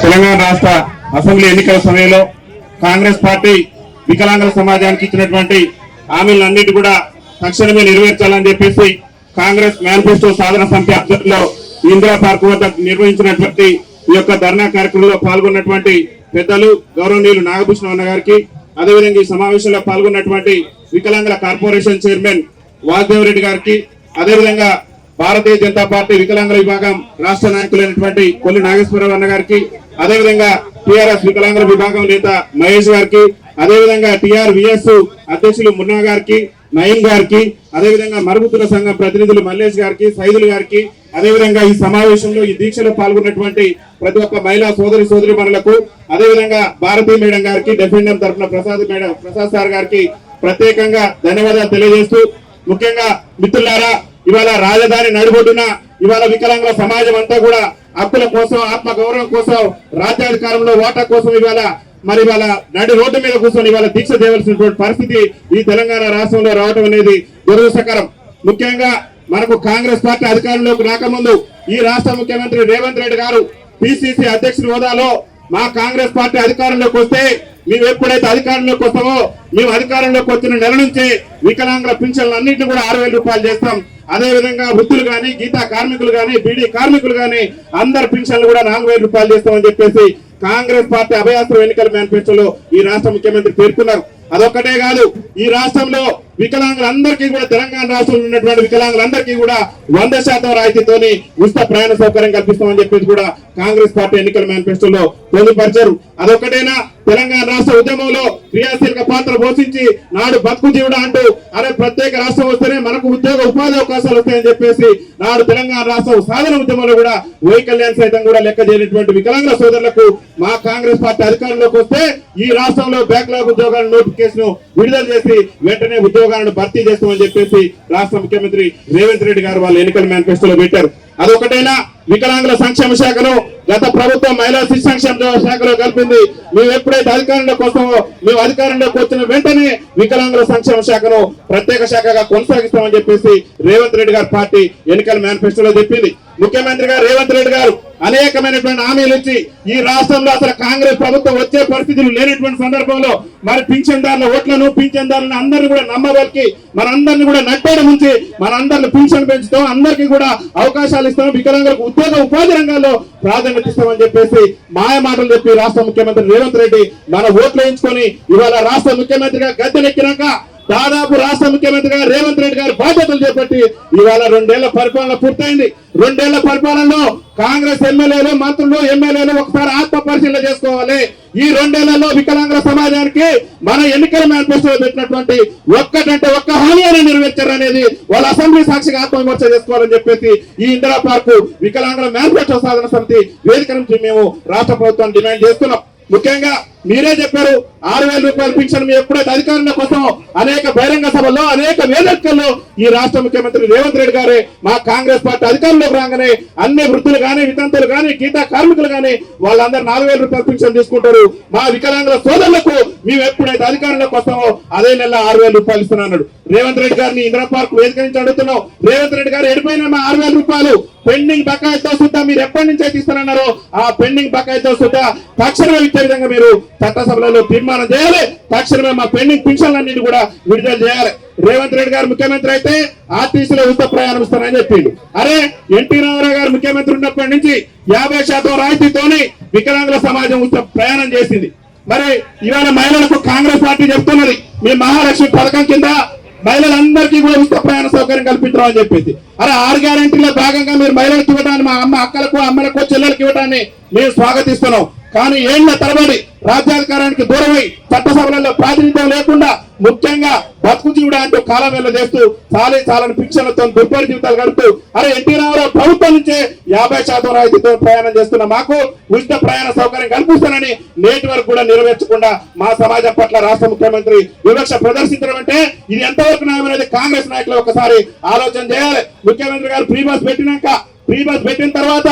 తెలంగాణ రాష్ట్ర అసెంబ్లీ ఎన్నికల సమయంలో కాంగ్రెస్ పార్టీ వికలాంగుల సమాజానికి ఇచ్చినటువంటి హామీలన్నిటి కూడా తక్షణమే నెరవేర్చాలని చెప్పేసి కాంగ్రెస్ మేనిఫెస్టో సాధన సమితి ఆధ్వర్యంలో ఇందిరా పార్క్ వద్ద నిర్వహించినటువంటి ఈ యొక్క ధర్నా కార్యక్రమంలో పాల్గొన్నటువంటి పెద్దలు గౌరవనీయులు నాగభూషణ అన్న గారికి, అదేవిధంగా ఈ సమావేశంలో పాల్గొన్నటువంటి వికలాంగుల కార్పొరేషన్ చైర్మన్ వాసుదేవ్ రెడ్డి గారికి, అదేవిధంగా భారతీయ జనతా పార్టీ వికలాంగుల విభాగం రాష్ట్ర నాయకులైనటువంటి కొల్లి నాగేశ్వరరావు అన్న గారికి, అదేవిధంగా టిఆర్ఎస్ వికలాంగుల విభాగం నేత మహేష్ గారికి, అదేవిధంగా టిఆర్విఎస్ అధ్యక్షులు మున్నా గారికి, నయీం గారికి, అదేవిధంగా మరుగుతుల సంఘం ప్రతినిధులు మల్లేష్ గారికి, సైదులు గారికి, అదేవిధంగా ఈ సమావేశంలో ఈ దీక్షలో పాల్గొన్నటువంటి ప్రతి ఒక్క మహిళా సోదరి మనులకు, అదేవిధంగా భారతీ మేడం గారికి, డెఫెండర్ తరఫున ప్రసాద్ సార్ గారికి ప్రత్యేకంగా ధన్యవాదాలు తెలియజేస్తూ, ముఖ్యంగా మిత్రులారా, ఇవాళ రాజధాని నడిబొడ్డున ఇవాళ వికలాంగుల సమాజం అంతా కూడా హక్కుల కోసం, ఆత్మ గౌరవం కోసం, రాజ్యాధికారంలో ఓటా కోసం ఇవాళ నడి రోడ్డు మీద కూర్చొని ఇవాళ దీక్ష చేయవలసినటువంటి పరిస్థితి ఈ తెలంగాణ రాష్ట్రంలో రావడం అనేది దురదృష్టకరం. ముఖ్యంగా మనకు కాంగ్రెస్ పార్టీ అధికారంలోకి రాకముందు ఈ రాష్ట్ర ముఖ్యమంత్రి రేవంత్ రెడ్డి గారు పిసిసి అధ్యక్షుడి హోదాలో మా కాంగ్రెస్ పార్టీ అధికారంలోకి వస్తే మేము ఎప్పుడైతే అధికారంలోకి వస్తామో మేము అధికారంలోకి వచ్చిన నెల నుంచే వికలాంగుల పింఛన్లు అన్నింటినీ కూడా 6,000 రూపాయలు చేస్తాం. అదే విధంగా వృద్ధులు గాని, గీతా కార్మికులు గాని, బీడీ కార్మికులు గాని అందరి పింఛన్లు కూడా 4,000 రూపాయలు చేస్తామని చెప్పేసి కాంగ్రెస్ పార్టీ అభయాస్త్రం ఎన్నికల మేనిఫెస్టోలో ఈ రాష్ట్ర ముఖ్యమంత్రి పేర్కొన్నారు. అదొక్కటే కాదు, ఈ రాష్ట్రంలో వికలాంగులందరికీ కూడా, తెలంగాణ రాష్ట్రంలో ఉన్నటువంటి వికలాంగులందరికీ కూడా 100% రాయితీతోని ఉచిత ప్రయాణ సౌకర్యం కల్పిస్తామని చెప్పేసి కూడా కాంగ్రెస్ పార్టీ ఎన్నికల మేనిఫెస్టోలో పొందుపరిచారు. అదొక్కటేనా, తెలంగాణ రాష్ట్ర ఉద్యమంలో క్రియాశీలక పాత్ర పోషించి నాడు బతుకు జీవుడా అంటూ అరే ప్రత్యేక రాష్ట్రం వస్తేనే మనకు ఉద్యోగ ఉపాధి అవకాశాలు వస్తాయని చెప్పేసి నాడు తెలంగాణ రాష్ట్ర సాధన ఉద్యమంలో కూడా వైకల్యాన్ని సైతం కూడా లెక్క చేయనటువంటి వికలాంగుల సోదరులకు మా కాంగ్రెస్ పార్టీ అధికారంలోకి వస్తే ఈ రాష్ట్రంలో బ్యాక్లాగ్ ఉద్యోగాల నోటిఫికేషన్ విడుదల చేసి వెంటనే ఉద్యోగాలను భర్తీ చేస్తామని చెప్పేసి రాష్ట్ర ముఖ్యమంత్రి రేవంత్ రెడ్డి గారు వాళ్ళ ఎన్నికల మేనిఫెస్టోలో పెట్టారు. అదొకటైనా, వికలాంగుల సంక్షేమ శాఖను గత ప్రభుత్వం మహిళా శిశు సంక్షేమ శాఖలో కలిపింది. మేము ఎప్పుడైతే అధికారంలోకి వస్తామో మేము అధికారంలోకి వచ్చిన వెంటనే వికలాంగుల సంక్షేమ శాఖను ప్రత్యేక శాఖగా కొనసాగిస్తామని చెప్పేసి రేవంత్ రెడ్డి గారి పార్టీ ఎన్నికల మేనిఫెస్టోలో చెప్పింది. ముఖ్యమంత్రి గారు రేవంత్ రెడ్డి గారు అనేకమైనటువంటి హామీలు ఇచ్చి ఈ రాష్ట్రంలో అసలు కాంగ్రెస్ ప్రభుత్వం వచ్చే పరిస్థితులు లేనటువంటి సందర్భంలో మరి పింఛన్దారుల ఓట్లను, పింఛన్దారులను అందరినీ కూడా నమ్మవలికి మనందరినీ కూడా నట్టేడ ముంచి మనందరిని పింఛన్ పెంచుతాం, అందరికీ కూడా అవకాశాలు ఇస్తాం, వికలాంగులకు ఉద్యోగ ఉపాధి రంగాల్లో ప్రాధాన్యత ఇస్తామని చెప్పేసి మాయ మాటలు చెప్పి రాష్ట్ర ముఖ్యమంత్రి రేవంత్ రెడ్డి మన ఓట్లు వేయించుకొని ఇవాళ రాష్ట్ర ముఖ్యమంత్రిగా గద్దెనెక్కినాక దాదాపు రాష్ట్ర ముఖ్యమంత్రిగా రేవంత్ రెడ్డి గారు బాధ్యతలు చేపట్టి ఇవాళ 2 ఏళ్ల పరిపాలన పూర్తయింది. 2 ఏళ్ల పరిపాలనలో కాంగ్రెస్ ఎమ్మెల్యేలు, మంత్రులు, ఎమ్మెల్యేలు ఒకసారి ఆత్మ పరిశీలన చేసుకోవాలి. ఈ 2 ఏళ్లలో వికలాంగుల సమాజానికి మన ఎన్నికల మేనిఫెస్టోలో పెట్టినటువంటి ఒక్క హామీ అని నెరవేర్చారనేది వాళ్ళ అసెంబ్లీ సాక్షిగా ఆత్మవిమర్శ చేసుకోవాలని చెప్పేసి ఈ ఇందిరా పార్కు వికలాంగుల మేనిఫెస్టో సాధన సమితి వేదిక నుంచి మేము రాష్ట్ర ప్రభుత్వాన్ని డిమాండ్ చేస్తున్నాం. ముఖ్యంగా మీరే చెప్పారు 6,000 రూపాయల పింఛన్ మేము ఎప్పుడైతే అధికారంలోకి వస్తామో అనేక బహిరంగ సభల్లో, అనేక వేదికల్లో ఈ రాష్ట్ర ముఖ్యమంత్రి రేవంత్ రెడ్డి గారే మా కాంగ్రెస్ పార్టీ అధికారంలోకి రాగానే అన్ని వృద్ధులు గానీ, వితంతులు గానీ, గీతా కార్మికులు గానీ వాళ్ళందరూ 4,000 రూపాయల పింఛన్ తీసుకుంటారు. మా వికలాంగుల సోదరులకు మేము ఎప్పుడైతే అధికారంలోకి వస్తామో అదే నెల 6,000 రూపాయలు ఇస్తున్నాడు. రేవంత్ రెడ్డి గారిని ఇందిరా పార్క్ వేదిక నుంచి అడుగుతున్నాం, రేవంత్ రెడ్డి గారు ఎడిపోయిన మా 6,000 రూపాయలు పెండింగ్ బకాయితో సుద్ధా మీరు ఎప్పటి నుంచి అయితే ఇస్తానన్నారో ఆ పెండింగ్ బకాయితో సుద్ధా తక్షణమే ఇచ్చే విధంగా మీరు చట్టసభలలో తీర్మానం చేయాలి. తక్షణమే మా పెండింగ్ పింఛన్లన్నింటి కూడా విడుదల చేయాలి. రేవంత్ రెడ్డి గారు ముఖ్యమంత్రి అయితే ఆర్టీసీలో ఉచిత ప్రయాణం ఇస్తారని చెప్పిండు. అరే ఎన్టీ రామారావు గారు ముఖ్యమంత్రి ఉన్నప్పటి నుంచి 50% రాయితీతోని వికలాంగుల సమాజం ఉచిత ప్రయాణం చేసింది. మరి ఇవాళ మహిళలకు కాంగ్రెస్ పార్టీ చెప్తున్నది మీ మహాలక్ష్మి పథకం కింద మహిళలందరికీ కూడా ఉచిత ప్రయాణ సౌకర్యం కల్పించడం అని చెప్పేసి. అరే 6 గ్యారెంటీలో భాగంగా మీరు మహిళలకు ఇవ్వడాన్ని, మా అక్కలకు, అమ్మలకు, చెల్లెలకు ఇవ్వడాన్ని మేము స్వాగతిస్తున్నాం. కానీ ఏళ్ల తరబడి రాజ్యాధికారానికి దూరమై చట్టసభలలో ప్రాతినిధ్యం లేకుండా ముఖ్యంగా బతుకు జీవుడా అంటూ కాలం వెళ్ళ చేస్తూ చాలని పింఛన్లతో దుర్భర జీవితాలు గడుపుతూ అరే ఎన్టీ రామారావు ప్రభుత్వం నుంచే 50% రాయితీతో ప్రయాణం చేస్తున్న మాకు ఉచిత ప్రయాణ సౌకర్యం కల్పిస్తానని నేటి వరకు కూడా నెరవేర్చకుండా మా సమాజం పట్ల రాష్ట్ర ముఖ్యమంత్రి వివక్ష ప్రదర్శించడం అంటే ఇది ఎంతవరకు న్యాయం అనేది కాంగ్రెస్ నాయకులు ఒకసారి ఆలోచన చేయాలి. ముఖ్యమంత్రి గారు ఫ్రీ బస్ పెట్టిన తర్వాత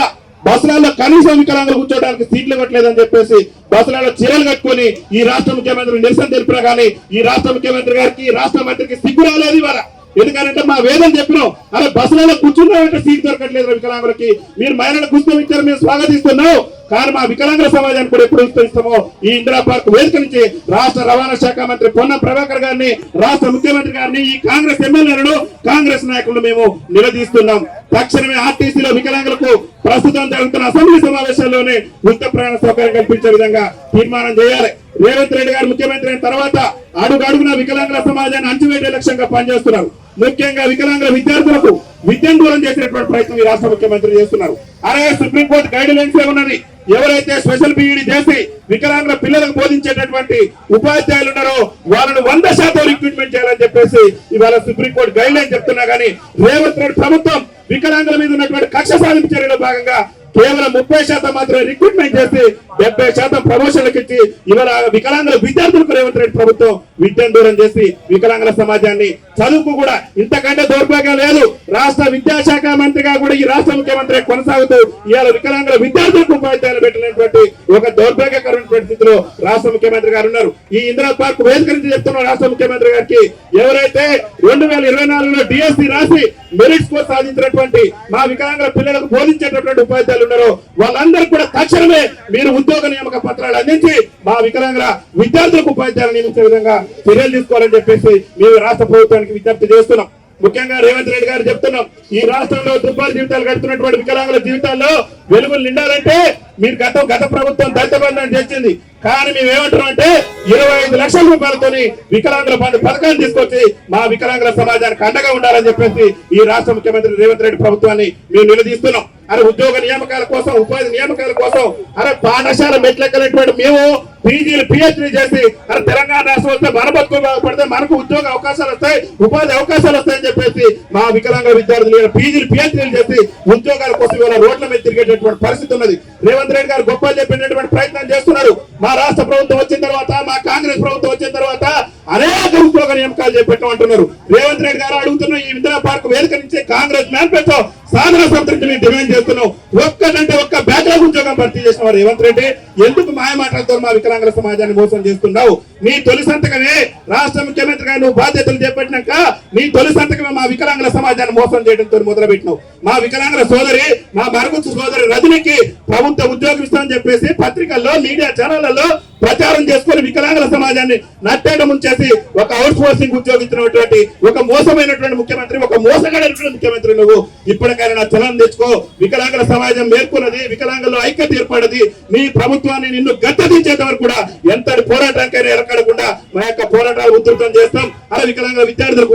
బస్సులలో కనీసం వికలాంగులు కూర్చోడానికి సీట్లు ఇవ్వట్లేదని చెప్పేసి బస్సులలో చీరలు కట్టుకొని ఈ రాష్ట్ర ముఖ్యమంత్రి నిరసన తెలిపినా కానీ ఈ రాష్ట్ర ముఖ్యమంత్రి గారికి, రాష్ట్ర మంత్రికి సిగ్గు రాలేదు ఇవాళ. ఎందుకంటే మా వేదన చెప్పినాం, అరే బస్సులలో కూర్చున్నామంటే సీట్ దొరకట్లేదు వికలాంగులకి, మీరు మహిళలకు పుస్తకం ఇచ్చారు, మేము స్వాగతిస్తున్నాం. కానీ మా వికలాంగుల సమాజాన్ని కూడా ఎప్పుడు విస్తరిస్తామో ఈ ఇందిరా పార్క్ వేదిక నుంచి రాష్ట్ర రవాణా శాఖ మంత్రి పొన్నం ప్రభాకర్ గారిని, రాష్ట్ర ముఖ్యమంత్రి గారిని, ఈ కాంగ్రెస్ ఎమ్మెల్యేలను, కాంగ్రెస్ నాయకులను మేము నిలదీస్తున్నాం. తక్షణమే ఆర్టీసీలో వికలాంగులకు ప్రస్తుతం జరుగుతున్న అసెంబ్లీ సమావేశాల్లోనే ఉచిత ప్రయాణ సౌకర్యం కల్పించే విధంగా తీర్మానం చేయాలి. రేవంత్ రెడ్డి గారు ముఖ్యమంత్రి అయిన తర్వాత అడుగడుగున వికలాంగుల సమాజాన్ని అంచువేటే లక్ష్యంగా పనిచేస్తున్నారు. ముఖ్యంగా వికలాంగుల విద్యార్థులకు విద్యను దూరం చేసినటువంటి ప్రయత్నం ఈ రాష్ట్ర ముఖ్యమంత్రి చేస్తున్నారు. అలాగే సుప్రీంకోర్టు గైడ్ లైన్స్ ఏమన్నది, ఎవరైతే స్పెషల్ బీఈడి చేసి వికలాంగుల పిల్లలకు బోధించేటటువంటి ఉపాధ్యాయులు ఉన్నారో వాళ్ళను 100% రిక్రూట్మెంట్ చేయాలని చెప్పేసి ఇవాళ సుప్రీంకోర్టు గైడ్ లైన్ చెప్తున్నా గానీ రేవంత్ రెడ్డి ప్రభుత్వం వికలాంగుల మీద ఉన్నటువంటి కక్ష సాధింపు చర్యలో భాగంగా కేవలం 30% మాత్రమే రిక్రూట్మెంట్ చేసి 70% ప్రమోషన్లకు ఇచ్చి ఇవాళ వికలాంగుల విద్యార్థులకు రేవంత్ రెడ్డి ప్రభుత్వం విద్యను దూరం చేసి వికలాంగుల సమాజాన్ని చదువుకు కూడా ఇంతకంటే దౌర్భాగ్యం లేదు. రాష్ట్ర విద్యాశాఖ మంత్రిగా కూడా ఈ రాష్ట్ర ముఖ్యమంత్రి కొనసాగుతూ ఇవాళ వికలాంగుల విద్యార్థులకు ఉపాధ్యాయులు పెట్టినటువంటి ఒక దౌర్భాగ్యకరమైన పరిస్థితిలో రాష్ట్ర ముఖ్యమంత్రి గారు ఉన్నారు. ఈ ఇందిరా పార్క్ వేదిక నుంచి చెప్తున్న రాష్ట్ర ముఖ్యమంత్రి గారికి, ఎవరైతే 2024లో డిఎస్సి రాసి మెరిట్ స్కోర్ సాధించినటువంటి మా వికలాంగుల పిల్లలకు బోధించేటటువంటి ఉపాధ్యాయులు ఉన్నారో వాళ్ళందరూ కూడా తక్షణమే మీరు ఉద్యోగ నియామక పత్రాలు అందించి మా వికలాంగుల విద్యార్థులకు ఉపాధ్యాయులు నియమించే విధంగా చర్యలు తీసుకోవాలని చెప్పేసి మేము రాష్ట్ర ప్రభుత్వానికి విజ్ఞప్తి చేస్తున్నాం. ముఖ్యంగా రేవంత్ రెడ్డి గారు చెప్తున్నాం, ఈ రాష్ట్రంలో దుర్భర జీవితాలు గడుపుతున్నటువంటి వికలాంగుల జీవితాల్లో వెలుగులు నిండాలంటే మీరు గత ప్రభుత్వం దళిత బంధు చేసింది. కానీ మేము ఏమంటున్నాం అంటే 25 లక్షల రూపాయలతోని వికలాంగుల బంధు పథకాన్ని తీసుకొచ్చి మా వికలాంగుల సమాజానికి అండగా ఉండాలని చెప్పేసి ఈ రాష్ట్ర ముఖ్యమంత్రి రేవంత్ రెడ్డి ప్రభుత్వాన్ని మేము నిలదీస్తున్నాం. అరే ఉద్యోగ నియామకాల కోసం, ఉపాధి నియామకాల కోసం, అరే పాఠశాల మెట్లెక్కలేటువంటి మేము పీజీలు పిహెచ్డీ చేసి అరే తెలంగాణ రాష్ట్రం వస్తే మన బతుకు బాగుపడితే మనకు ఉద్యోగ అవకాశాలు వస్తాయి, ఉపాధి అవకాశాలు వస్తాయని చెప్పేసి మా వికలాంగ విద్యార్థులు పీజీలు పిహెచ్డీలు చేసి ఉద్యోగాల కోసం ఇవాళ రోడ్ల మీద తిరిగేటటువంటి పరిస్థితి ఉన్నది. రేవంత్ రెడ్డి గారు గొప్ప చెప్పినటువంటి ప్రయత్నం చేస్తున్నారు. మా రాష్ట్ర ప్రభుత్వం వచ్చిన తర్వాత, మా కాంగ్రెస్ ప్రభుత్వం వచ్చిన తర్వాత అనేక ఉద్యోగ నియామకాలు చేపట్టమంటున్నారు. రేవంత్ రెడ్డి గారు అడుగుతున్న ఈ ఇందిరా పార్క్ వేదిక నుంచి కాంగ్రెస్ మేనిఫెస్టో సాధన సంతృప్తి మేము డిమాండ్ చేస్తున్నాం. ఒక్కటంటే ఒక్క బ్యాక్లాగ్ ఉద్యోగం భర్తీ చేసిన వారు రేవంత్ రెడ్డి ఎందుకు మాయ మాటలతో మా వికలాంగుల సమాజాన్ని మోసం చేస్తున్నావు? నీ తొలి సంతకమే రాష్ట్ర ముఖ్యమంత్రిగా నువ్వు బాధ్యతలు చేపట్టినాక నీ తొలి సంతకమే మా వికలాంగుల సమాజాన్ని మోసం చేయడంతో మొదలుపెట్టినావు. మా వికలాంగుల సోదరి, మా మరుగుచ్చు సోదరి రజనికి ప్రభుత్వ ఉద్యోగం ఇస్తామని చెప్పేసి పత్రికల్లో, మీడియా ఛానళ్లలో ప్రచారం చేసుకుని వికలాంగుల సమాజాన్ని నట్టేయడం ముంచేసి ఒక అవుట్ సోర్సింగ్ ఉద్యోగించినటువంటి ఒక మోసమైనటువంటి ముఖ్యమంత్రి, ఒక మోసగాడైనటువంటి ముఖ్యమంత్రి నువ్వు ఇప్పటికైనా నా చలనం తెచ్చుకో. వికలాంగుల సమాజం మేల్కొన్నది, వికలాంగుల్లో ఐక్యత ఏర్పడది. నీ ప్రభుత్వాన్ని నిన్ను గద్దెదించేంత వరకు కూడా ఎంతటి పోరాటానికైనా ఎరకడకుండా మా యొక్క పోరాటాలు ఉధృతం చేస్తాం. అలా వికలాంగుల విద్యార్థులకు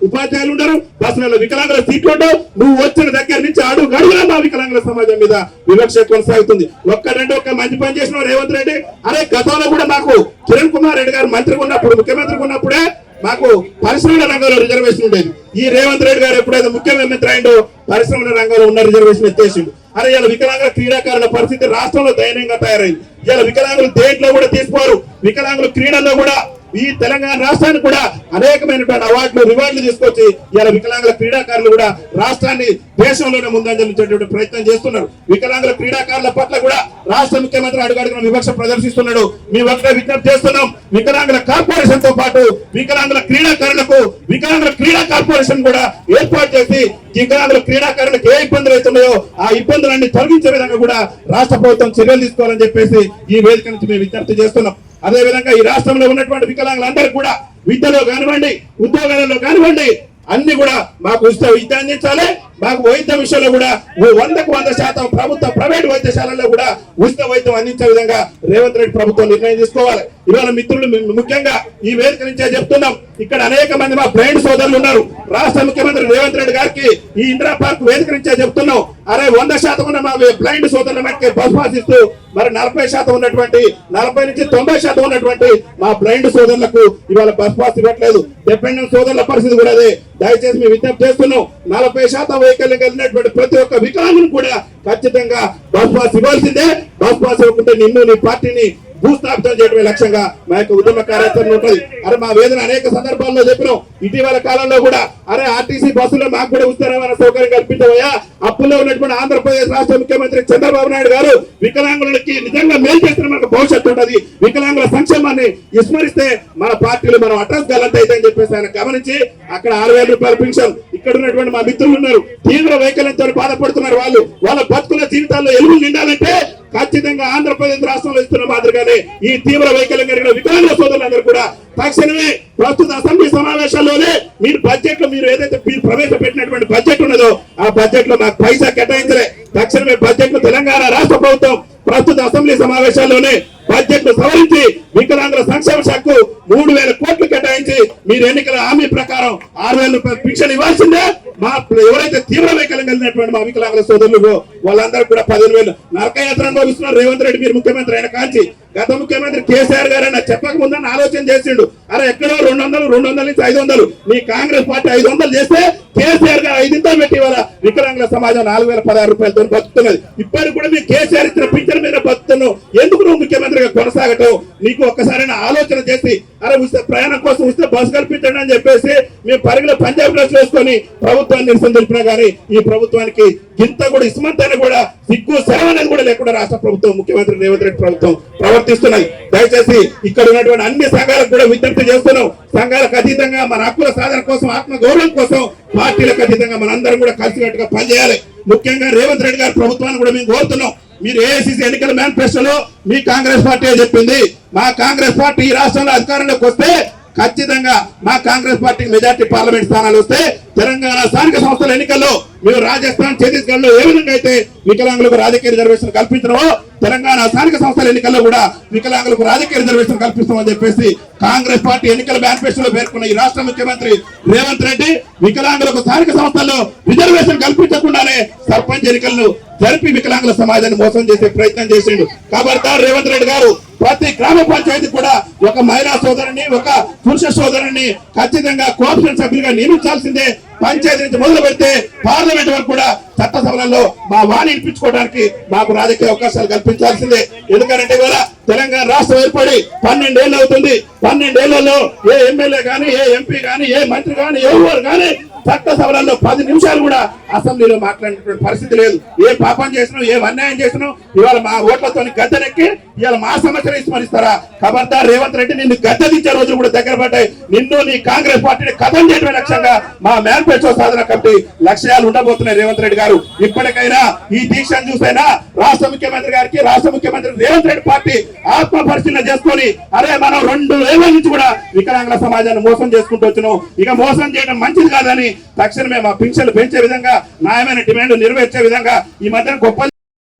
ఉపాధ్యాయులు ఉండరు, బస్సులలో వికలాంగుల సీట్లు ఉండవు. నువ్వు వచ్చిన దగ్గర నుంచి అడుగునా మా వికలాంగుల సమాజం మీద వివక్ష కొనసాగుతుంది. ఒక్కడంటే ఒక్క మంచి పని చేసిన రేవంత్ రెడ్డి. అరే గతంలో కూడా మాకు కిరణ్ కుమార్ రెడ్డి గారు మంత్రిగా ఉన్నప్పుడు, ముఖ్యమంత్రిగా ఉన్నప్పుడే మాకు పరిశ్రమల రంగంలో రిజర్వేషన్ ఉండేది. ఈ రేవంత్ రెడ్డి గారు ఎప్పుడైతే ముఖ్యమంత్రి అయిందో పరిశ్రమల రంగంలో ఉన్న రిజర్వేషన్ ఎత్తేసిండు. అరే ఇలా వికలాంగుల క్రీడాకారుల పరిస్థితి రాష్ట్రంలో దయనీయంగా తయారైంది. ఇలా వికలాంగులు దేంట్లో కూడా తీసుకోరు. వికలాంగులు క్రీడల్లో కూడా ఈ తెలంగాణ రాష్ట్రానికి కూడా అనేకమైనటువంటి అవార్డులు, రివార్డులు తీసుకొచ్చి ఇలా వికలాంగుల క్రీడాకారులు కూడా రాష్ట్రాన్ని దేశంలోనే ముందంజలించేటువంటి ప్రయత్నం చేస్తున్నారు. వికలాంగుల క్రీడాకారుల పట్ల కూడా రాష్ట్ర ముఖ్యమంత్రి అడుగడుగున వివక్ష ప్రదర్శిస్తున్నాడు. మీ ఒక్కడే విజ్ఞప్తి చేస్తున్నాం, వికలాంగుల కార్పొరేషన్ తో పాటు వికలాంగుల క్రీడాకారులకు వికలాంగుల క్రీడా కార్పొరేషన్ కూడా ఏర్పాటు చేసి వికలాంగుల క్రీడాకారులకు ఏ ఇబ్బందులు అవుతున్నాయో ఆ ఇబ్బందులన్నీ తొలగించే విధంగా కూడా రాష్ట్ర ప్రభుత్వం చర్యలు తీసుకోవాలని చెప్పేసి ఈ వేదిక నుంచి మేము విజ్ఞప్తి చేస్తున్నాం. అదే విధంగా ఈ రాష్ట్రంలో ఉన్నటువంటి వికలాంగులందరూ కూడా విద్యలో కానివ్వండి, ఉద్యోగాలలో కానివ్వండి, అన్ని కూడా మాకు ఉచిత విద్య అందించాలి. మాకు వైద్య విషయంలో కూడా 100కు 100% ప్రభుత్వ ప్రైవేట్ వైద్యశాలల్లో కూడా ఉచిత వైద్యం అందించే విధంగా రేవంత్ రెడ్డి ప్రభుత్వం నిర్ణయం తీసుకోవాలి. ఇవాళ మిత్రులు ముఖ్యంగా ఈ వేదిక నుంచే చెప్తున్నాం, ఇక్కడ అనేక మంది మా బ్లైండ్ సోదరులు ఉన్నారు. రాష్ట్ర ముఖ్యమంత్రి రేవంత్ రెడ్డి గారికి ఈ ఇందిరా పార్క్ వేదిక నుంచే చెప్తున్నాం, అరే 100% ఉన్న మా బ్లైండ్ సోదరుల మట్టికి బస్ పాస్ ఇస్తూ మరి 40% ఉన్నటువంటి 40 నుంచి 90% ఉన్నటువంటి మా బ్లైండ్ సోదరులకు ఇవాళ బస్ పాస్ ఇవ్వట్లేదు. డిపెండెంట్ సోదరుల పరిస్థితి కూడా అదే. దయచేసి మేము విజ్ఞప్తి చేస్తున్నాం, 40% వైకల్యం కలిగినటువంటి ప్రతి ఒక్క వికలాంగుని కూడా ఖచ్చితంగా బస్ పాస్ ఇవ్వాల్సిందే. బస్ పాస్ ఇవ్వకుంటే నిన్ను, నీ పార్టీని భూస్థాపితం చేయడమే లక్ష్యంగా మా యొక్క ఉద్యమ కార్యాచరణ ఉంటుంది. అరే మా వేదన అనేక సందర్భాల్లో చెప్పినాం. ఇటీవల కాలంలో కూడా అరే ఆర్టీసీ బస్సులో మాకు కూడా ఉచిత రవాణా సౌకర్యం కల్పించవయ్యా. అప్పుల్లో ఉన్నటువంటి ఆంధ్రప్రదేశ్ రాష్ట్ర ముఖ్యమంత్రి చంద్రబాబు నాయుడు గారు వికలాంగులకి నిజంగా మేలు చేసిన మనకు భవిష్యత్తు ఉంటుంది. వికలాంగుల సంక్షేమాన్ని విస్మరిస్తే మన పార్టీలు మనం అడ్రస్ గలంత అయితే అని చెప్పేసి ఆయన గమనించి అక్కడ 6,000 రూపాయల పెన్షన్, ఇక్కడ ఉన్నటువంటి మా మిత్రులు ఉన్నారు, తీవ్ర వైకల్యంతో బాధపడుతున్నారు. వాళ్ళ బతుకుల జీవితాల్లో ఎలుగులు నిండాలంటే ఖచ్చితంగా ఆంధ్రప్రదేశ్ రాష్ట్రంలో ఇస్తున్న మాదిరిగానే ఈ తీవ్ర వైకల్యం కలిగిన వికలాంగుల సోదరులందరూ కూడా తక్షణమే ప్రస్తుత అసెంబ్లీ సమావేశాల్లోనే మీరు ఏదైతే ప్రవేశపెట్టినటువంటి బడ్జెట్ ఉన్నదో ఆ బడ్జెట్ లో మాకు పైసా కేటాయించలే. తక్షణమే బడ్జెట్ లో తెలంగాణ రాష్ట్ర ప్రభుత్వం ప్రస్తుత అసెంబ్లీ సమావేశాల్లోనే బడ్జెట్ ను సవరించి వికలాంగుల సంక్షేమ శాఖకు 3,000 కోట్లు కేటాయించి మీరు ఎన్నికల హామీ ప్రకారం 6,000 రూపాయల పింఛన్ ఇవ్వాల్సిందే. మా ఎవరైతే తీవ్ర వైకల్యం కలిగినటువంటి మా వికలాంగుల సోదరులు వాళ్ళందరూ కూడా 15,000 నరకయాత్ర అనుభవిస్తున్నారు. రేవంత్ రెడ్డి మీరు ముఖ్యమంత్రి అయిన కాంచి గత ముఖ్యమంత్రి కేసీఆర్ గారు చెప్పక ముందని ఆలోచన చేసిండు. అరే ఎక్కడో 200 నుంచి 500 మీ కాంగ్రెస్ పార్టీ 500 చేస్తే కేసీఆర్ గారు 500 పెట్టి వాళ్ళ వికలాంగుల సమాజం 4,016 రూపాయలతో బతుకుతున్నది. ఇప్పటికి కూడా మీ కేసీఆర్ ఇచ్చిన పింఛన్ మీద బతుకుతున్నావు. ఎందుకు నువ్వు ముఖ్యమంత్రిగా కొనసాగటం? నీకు ఒక్కసారైనా ఆలోచన చేసి అరే ప్రయాణం కోసం వస్తే బస్సు కల్పించండి అని చెప్పేసి మేము పరిగిలో పంజాబ్ డ్రెస్ వేసుకొని ప్రభుత్వాన్ని నిరసన తెలిపినా కానీ ఈ ప్రభుత్వానికి ఇంత కూడా ఇస్మంతైనా కూడా సిగ్గు సెలవు అనేది కూడా లేకుండా రాష్ట్ర ప్రభుత్వం ముఖ్యమంత్రి రేవంత్ రెడ్డి ప్రభుత్వం ప్రవర్తిస్తున్నది. దయచేసి ఇక్కడ ఉన్నటువంటి అన్ని సంఘాలకు కూడా విజ్ఞప్తి చేస్తున్నాం. సంఘాలకు అతీతంగా మన హక్కుల సాధన కోసం, ఆత్మ గౌరవం కోసం పార్టీలకు అతీతంగా మనందరం కూడా కలిసికట్టుగా పనిచేయాలి. ముఖ్యంగా రేవంత్ రెడ్డి గారి ప్రభుత్వాన్ని కూడా మేము కోరుతున్నాం. మీరు ఏఐసిసి ఎన్నికల మేనిఫెస్టోలో మీ కాంగ్రెస్ పార్టీ చెప్పింది, మా కాంగ్రెస్ పార్టీ ఈ రాష్ట్రంలో అధికారంలోకి వస్తే ఖచ్చితంగా మా కాంగ్రెస్ పార్టీకి మెజార్టీ పార్లమెంట్ స్థానాలు వస్తే తెలంగాణ స్థానిక సంస్థల ఎన్నికల్లో మేము రాజస్థాన్, ఛత్తీస్గఢ్ లో ఏ విధంగా అయితే వికలాంగులకు రాజకీయ రిజర్వేషన్ కల్పించడమో తెలంగాణ స్థానిక సంస్థల ఎన్నికల్లో కూడా వికలాంగులకు రాజకీయ రిజర్వేషన్ కల్పిస్తామని చెప్పేసి కాంగ్రెస్ పార్టీ ఎన్నికల మేనిఫెస్టోలో పేర్కొన్న ఈ రాష్ట్ర ముఖ్యమంత్రి రేవంత్ రెడ్డి వికలాంగులకు స్థానిక సంస్థల్లో రిజర్వేషన్ కల్పించకుండానే సర్పంచ్ ఎన్నికలను జరిపి వికలాంగుల సమాజాన్ని మోసం చేసే ప్రయత్నం చేసిండు. కాబట్టి రేవంత్ రెడ్డి గారు ప్రతి గ్రామ పంచాయతీ కూడా ఒక మహిళా సోదరుని, ఒక పురుష సోదరుని ఖచ్చితంగా కోఆపరేషన్ సభ్యులుగా నియమించాల్సిందే. పంచాయతీ నుంచి మొదలు పెడితే పార్లమెంట్ వరకు కూడా చట్టసభలలో మా వాణి వినిపించుకోవడానికి మాకు రాజకీయ అవకాశాలు కల్పించాల్సిందే. ఎందుకంటే ఇవాళ తెలంగాణ రాష్ట్రం ఏర్పడి 12 ఏళ్ళు అవుతుంది. 12 ఏళ్లలో ఏ ఎమ్మెల్యే గాని, ఏ ఎంపీ గాని, ఏ మంత్రి గాని, ఎవరు గాని చట్టసభలలో 10 నిమిషాలు కూడా అసెంబ్లీలో మాట్లాడినటువంటి పరిస్థితి లేదు. ఏ పాపం చేసినావు, ఏ అన్యాయం చేసినావు ఇవాళ మా ఓట్లతో గద్దెనెక్కి ఇవాళ మా సమస్యలు విస్మరిస్తారా? ఖబర్దార్ రేవంత్ రెడ్డి, నిన్ను గద్దెదించే రోజులు కూడా దగ్గర పడ్డాయి. నిన్ను నీ కాంగ్రెస్ పార్టీని కథం చేయడమే లక్ష్యంగా మా మేనిఫెస్టో సాధన కమిటీ లక్ష్యాలు ఉండబోతున్నాయి. రేవంత్ రెడ్డి గారు ఇప్పటికైనా ఈ దీక్షను చూసైనా రాష్ట్ర ముఖ్యమంత్రి గారికి, రాష్ట్ర ముఖ్యమంత్రి రేవంత్ రెడ్డి పార్టీ ఆత్మ పరిశీలన చేసుకొని అరే మనం 2 ఏళ్ల నుంచి కూడా వికలాంగుల సమాజాన్ని మోసం చేసుకుంటూ వచ్చినాం, ఇక మోసం చేయడం మంచిది కాదని తక్షణమే మా పింఛన్లు పెంచే విధంగా, న్యాయమైన డిమాండ్ నెరవేర్చే విధంగా ఈ మధ్యన గొప్ప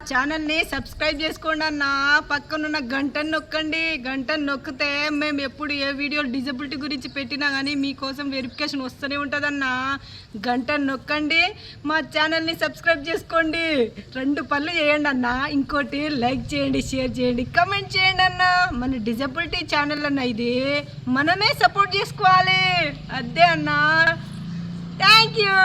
ఛానల్ని సబ్స్క్రైబ్ చేసుకోండి అన్న, పక్కనున్న గంటను నొక్కండి. గంటను నొక్కితే మేము ఎప్పుడు ఏ వీడియోలు డిజబిలిటీ గురించి పెట్టినా కానీ మీకోసం వెరిఫికేషన్ వస్తూనే ఉంటుందన్న. గంటను నొక్కండి, మా ఛానల్ని సబ్స్క్రైబ్ చేసుకోండి. 2 పనులు చేయండి అన్న. ఇంకోటి లైక్ చేయండి, షేర్ చేయండి, కమెంట్ చేయండి అన్న. మన డిజబిలిటీ ఛానల్ అన్న, ఇది మనమే సపోర్ట్ చేసుకోవాలి. అదే అన్న. Thank you.